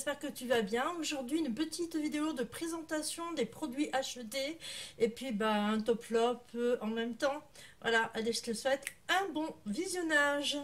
j'espère que tu vas bien. Aujourd'hui, une petite vidéo de présentation des produits HD et puis un top flop en même temps. Voilà, allez, je te souhaite un bon visionnage.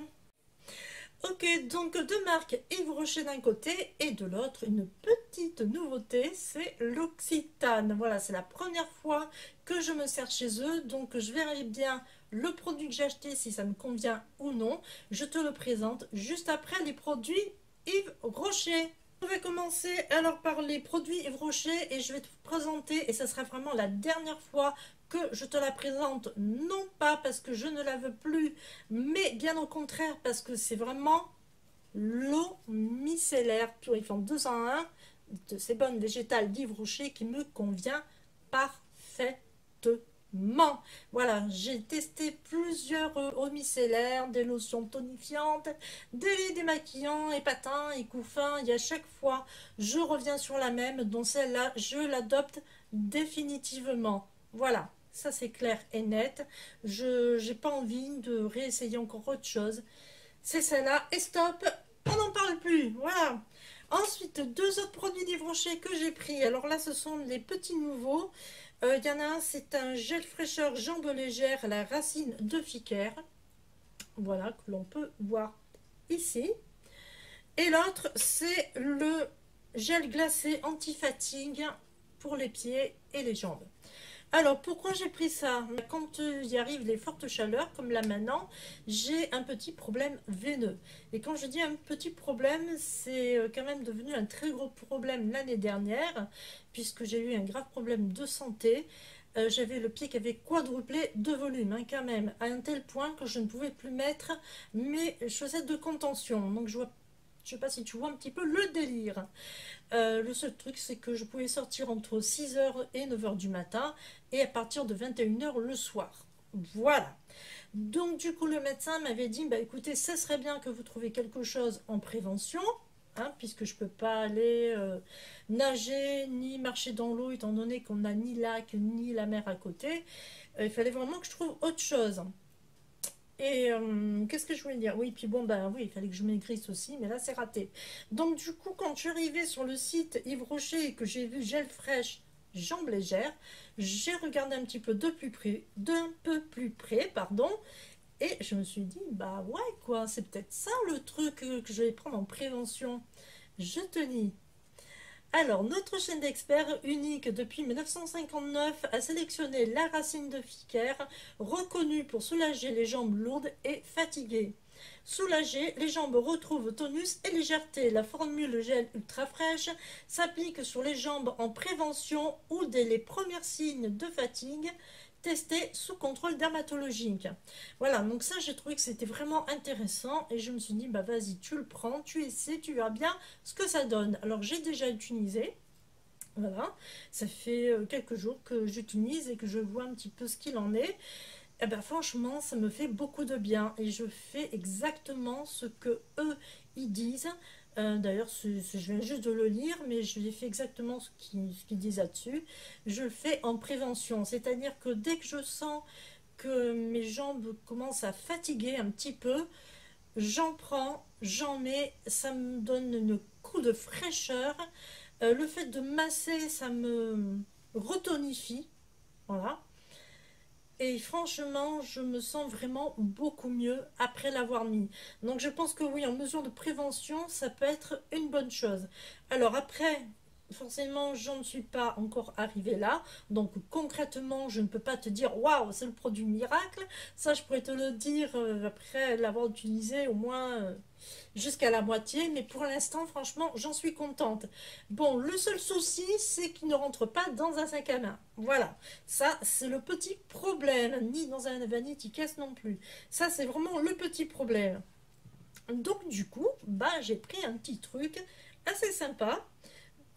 Ok, donc deux marques Yves Rocher d'un côté et de l'autre, une petite nouveauté, c'est l'Occitane. Voilà, c'est la première fois que je me sers chez eux, donc je verrai bien le produit que j'ai acheté, si ça me convient ou non. Je te le présente juste après les produits Yves Rocher. Je vais commencer alors par les produits Yves Rocher et je vais te présenter, et ce sera vraiment la dernière fois que je te la présente, non pas parce que je ne la veux plus, mais bien au contraire parce que c'est vraiment l'eau micellaire purifiante 201 de ces bonnes végétales d'Yves Rocher qui me convient parfaitement. Voilà, j'ai testé plusieurs eaux micellaires, des lotions tonifiantes, des laits démaquillants, épatants, écouffants, et à chaque fois je reviens sur la même, donc celle-là je l'adopte définitivement. Voilà, ça c'est clair et net. Je n'ai pas envie de réessayer encore autre chose. C'est celle-là et stop, on n'en parle plus. Voilà. Ensuite, deux autres produits d'Yves Rocher que j'ai pris. Alors là, ce sont les petits nouveaux. Il y en a un, c'est un gel fraîcheur jambes légères à la racine de Ficaire. Voilà, que l'on peut voir ici. Et l'autre, c'est le gel glacé anti-fatigue pour les pieds et les jambes. Alors, pourquoi j'ai pris ça? Quand il y arrive les fortes chaleurs, comme là maintenant, j'ai un petit problème veineux. Et quand je dis un petit problème, c'est quand même devenu un très gros problème l'année dernière, puisque j'ai eu un grave problème de santé. J'avais le pied qui avait quadruplé de volume, quand même, à un tel point que je ne pouvais plus mettre mes chaussettes de contention. Donc, je sais pas si tu vois un petit peu le délire. Le seul truc, c'est que je pouvais sortir entre 6h et 9h du matin et à partir de 21h le soir. Voilà. Donc, du coup, le médecin m'avait dit, écoutez, ça serait bien que vous trouviez quelque chose en prévention, hein, puisque je ne peux pas aller nager ni marcher dans l'eau, étant donné qu'on n'a ni lac ni la mer à côté. Il fallait vraiment que je trouve autre chose. Et qu'est-ce que je voulais dire? Oui, puis oui, il fallait que je maigrisse aussi, mais là, c'est raté. Donc, du coup, quand je suis arrivée sur le site Yves Rocher et que j'ai vu gel fraîche, jambes légères, j'ai regardé un petit peu d'un peu plus près, pardon, et je me suis dit, ouais, quoi, c'est peut-être ça le truc que je vais prendre en prévention. Je te dis. Alors, notre chaîne d'experts, unique depuis 1959, a sélectionné la racine de Ficaire, reconnue pour soulager les jambes lourdes et fatiguées. Soulagées, les jambes retrouvent tonus et légèreté. La formule gel ultra fraîche s'applique sur les jambes en prévention ou dès les premiers signes de fatigue, testé sous contrôle dermatologique. Voilà, donc ça, j'ai trouvé que c'était vraiment intéressant et je me suis dit, vas-y, tu le prends, tu essaies, tu verras bien ce que ça donne. Alors, j'ai déjà utilisé. Voilà, ça fait quelques jours que j'utilise et que je vois un petit peu ce qu'il en est. Et franchement, ça me fait beaucoup de bien et je fais exactement ce que eux ils disent. D'ailleurs, je viens juste de le lire, mais je l'ai fait exactement ce qu'ils disent là-dessus. Je le fais en prévention, c'est-à-dire que dès que je sens que mes jambes commencent à fatiguer un petit peu, j'en prends, j'en mets, ça me donne un coup de fraîcheur. Le fait de masser, ça me retonifie. Voilà. Et franchement, je me sens vraiment beaucoup mieux après l'avoir mis. Donc je pense que oui, en mesure de prévention, ça peut être une bonne chose. Alors après, forcément, je ne suis pas encore arrivée là. Donc concrètement, je ne peux pas te dire, waouh, c'est le produit miracle. Ça, je pourrais te le dire après l'avoir utilisé au moins jusqu'à la moitié, mais pour l'instant, franchement, j'en suis contente. Bon, le seul souci, c'est qu'il ne rentre pas dans un sac à main. Voilà, ça, c'est le petit problème, ni dans un vanity case non plus. Ça, c'est vraiment le petit problème. Donc, du coup, j'ai pris un petit truc assez sympa,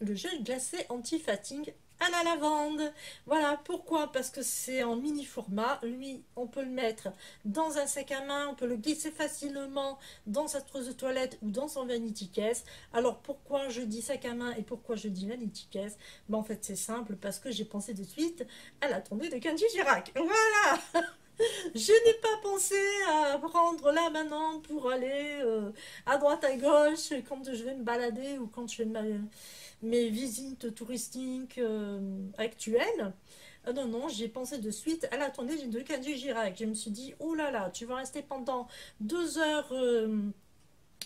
le gel glacé anti-fatigue à la lavande. Voilà, pourquoi? Parce que c'est en mini format. Lui, on peut le mettre dans un sac à main, on peut le glisser facilement dans sa trousse de toilette ou dans son vanity case. Alors, pourquoi je dis sac à main et pourquoi je dis vanity case? En fait, c'est simple, parce que j'ai pensé de suite à la tournée de Kenji Girac. Voilà. Je n'ai pas pensé à prendre là maintenant pour aller à droite à gauche quand je vais me balader ou quand je fais mes visites touristiques actuelles. Ah non, non, j'ai pensé de suite à la tournée de Kenji Girac. Je me suis dit, oh là là, tu vas rester pendant 2 heures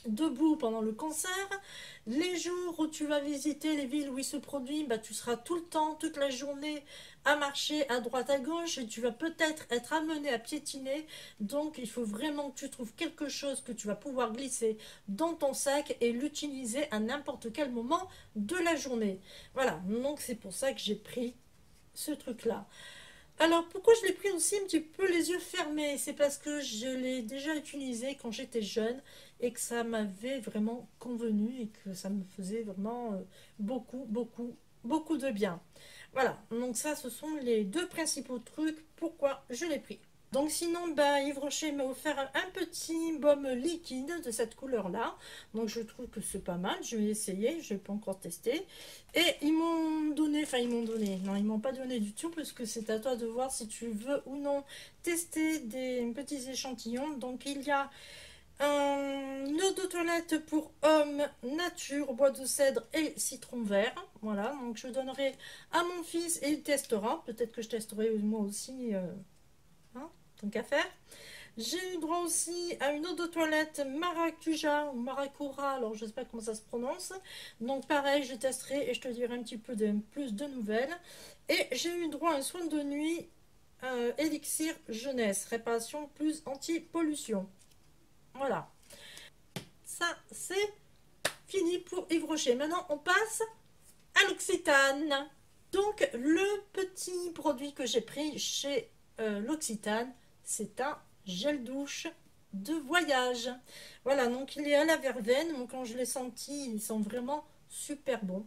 debout pendant le concert. Les jours où tu vas visiter les villes où il se produit, bah, tu seras tout le temps, toute la journée à marcher à droite à gauche et tu vas peut-être être amené à piétiner. Donc il faut vraiment que tu trouves quelque chose que tu vas pouvoir glisser dans ton sac et l'utiliser à n'importe quel moment de la journée. Voilà, donc c'est pour ça que j'ai pris ce truc-là. Alors pourquoi je l'ai pris aussi un petit peu les yeux fermés? C'est parce que je l'ai déjà utilisé quand j'étais jeune et que ça m'avait vraiment convenu et que ça me faisait vraiment beaucoup, beaucoup, beaucoup de bien. Voilà, donc ça ce sont les deux principaux trucs pourquoi je l'ai pris. Donc sinon, bah, Yves Rocher m'a offert un petit baume liquide de cette couleur-là. Donc je trouve que c'est pas mal. Je vais essayer, je n'ai pas encore testé. Et ils m'ont donné, enfin ils m'ont donné, non ils m'ont pas donné du tout parce que c'est à toi de voir si tu veux ou non tester des petits échantillons. Donc il y a un eau de toilette pour homme nature, bois de cèdre et citron vert. Voilà, donc je donnerai à mon fils et il testera. Peut-être que je testerai moi aussi. Hein, tant qu'à faire. J'ai eu droit aussi à une eau de toilette maracuja ou maracura, alors je ne sais pas comment ça se prononce. Donc pareil, je testerai et je te dirai un petit peu plus de nouvelles. Et j'ai eu droit à un soin de nuit élixir jeunesse, réparation plus anti-pollution. Voilà, ça c'est fini pour Yves Rocher. Maintenant on passe à l'Occitane. Donc le petit produit que j'ai pris chez l'Occitane, c'est un gel douche de voyage. Voilà, donc il est à la verveine. Donc quand je l'ai senti, il sent vraiment super bon.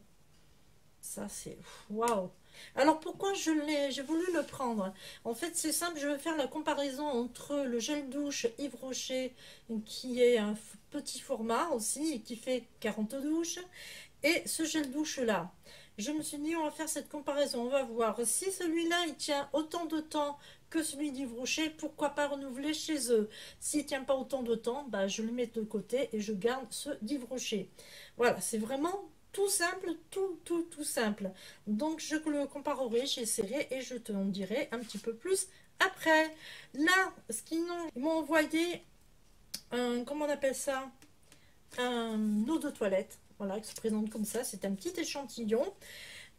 Ça, c'est waouh! Alors pourquoi j'ai voulu le prendre? En fait, c'est simple, je vais faire la comparaison entre le gel douche Yves Rocher, qui est un petit format aussi, et qui fait 40 douches, et ce gel douche là. Je me suis dit, on va faire cette comparaison, on va voir si celui-là il tient autant de temps que celui d'Yves Rocher, pourquoi pas renouveler chez eux. S'il ne tient pas autant de temps, bah, je le mets de côté et je garde ce d'Yves Rocher. Voilà, c'est vraiment tout simple, tout simple. Donc je le comparerai, j'essaierai et je te en dirai un petit peu plus après. Là, ce qu'ils m'ont envoyé, comment on appelle ça? Un eau de toilette. Voilà, qui se présente comme ça. C'est un petit échantillon.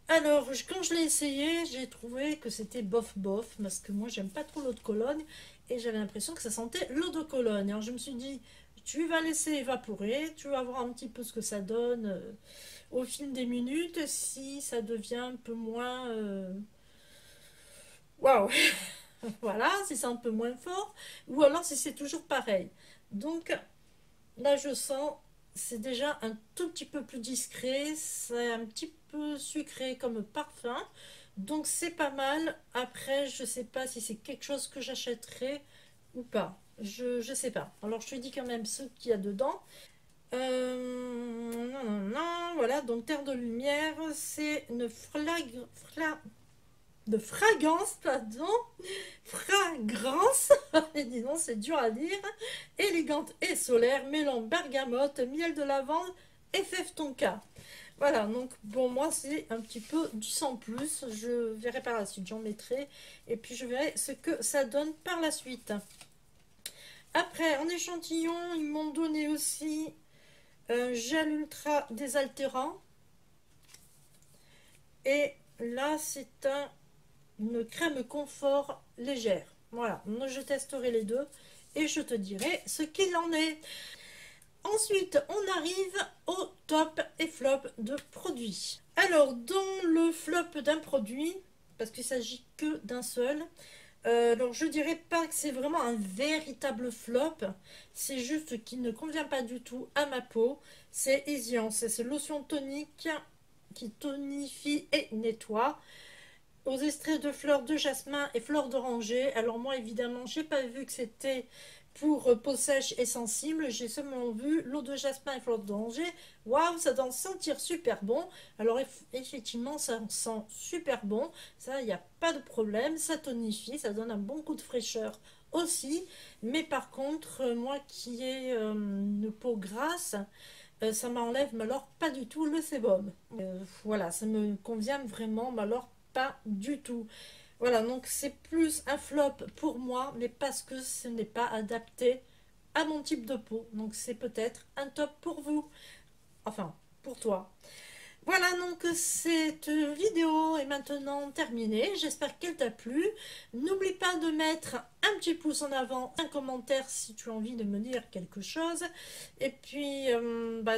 Alors, quand je l'ai essayé, j'ai trouvé que c'était bof bof, parce que moi, j'aime pas trop l'eau de Cologne, et j'avais l'impression que ça sentait l'eau de Cologne. Alors, je me suis dit, tu vas laisser évaporer, tu vas voir un petit peu ce que ça donne au fil des minutes, si ça devient un peu moins... Waouh! Voilà, si c'est un peu moins fort, ou alors si c'est toujours pareil. Donc, là, je sens, c'est déjà un tout petit peu plus discret, c'est un petit peu sucré comme parfum, donc c'est pas mal. Après, je sais pas si c'est quelque chose que j'achèterai ou pas. Je sais pas. Alors, je te dis quand même ce qu'il y a dedans. Non, non, non, voilà, donc Terre de Lumière, c'est une de fragrance, pardon, fragrance, et dis donc c'est dur à dire, élégante et solaire, mêlant bergamote, miel de lavande et fève tonka. Voilà, donc bon, moi c'est un petit peu du sans plus, je verrai par la suite, j'en mettrai, et puis je verrai ce que ça donne par la suite. Après, en échantillon, ils m'ont donné aussi un gel ultra désaltérant, et là c'est une crème confort légère. Voilà, je testerai les deux et je te dirai ce qu'il en est. Ensuite, on arrive au top et flop de produits. Alors, dans le flop d'un produit, parce qu'il ne s'agit que d'un seul, alors je dirais pas que c'est vraiment un véritable flop, c'est juste qu'il ne convient pas du tout à ma peau. C'est Ezian, c'est lotion tonique qui tonifie et nettoie aux extraits de fleurs de jasmin et fleurs d'oranger. Alors moi évidemment j'ai pas vu que c'était pour peau sèche et sensible, j'ai seulement vu l'eau de jasmin et fleurs d'oranger. Waouh, ça doit sentir super bon. Alors effectivement ça sent super bon, ça il n'y a pas de problème, ça tonifie, ça donne un bon coup de fraîcheur aussi. Mais par contre, moi qui ai une peau grasse, ça m'enlève, mais alors pas du tout le sébum. Voilà, ça me convient vraiment, mais alors pas du tout. Voilà, donc c'est plus un flop pour moi, mais parce que ce n'est pas adapté à mon type de peau. Donc c'est peut-être un top pour vous. Enfin, pour toi. Voilà, donc cette vidéo est maintenant terminée. J'espère qu'elle t'a plu. N'oublie pas de mettre un petit pouce en avant, un commentaire si tu as envie de me dire quelque chose. Et puis,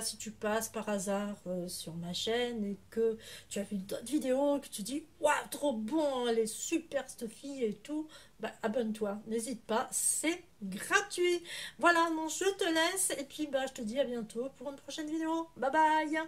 si tu passes par hasard sur ma chaîne et que tu as vu d'autres vidéos et que tu dis waouh, trop bon, elle est super cette fille et tout, abonne-toi. N'hésite pas, c'est gratuit. Voilà, donc je te laisse et puis je te dis à bientôt pour une prochaine vidéo. Bye bye!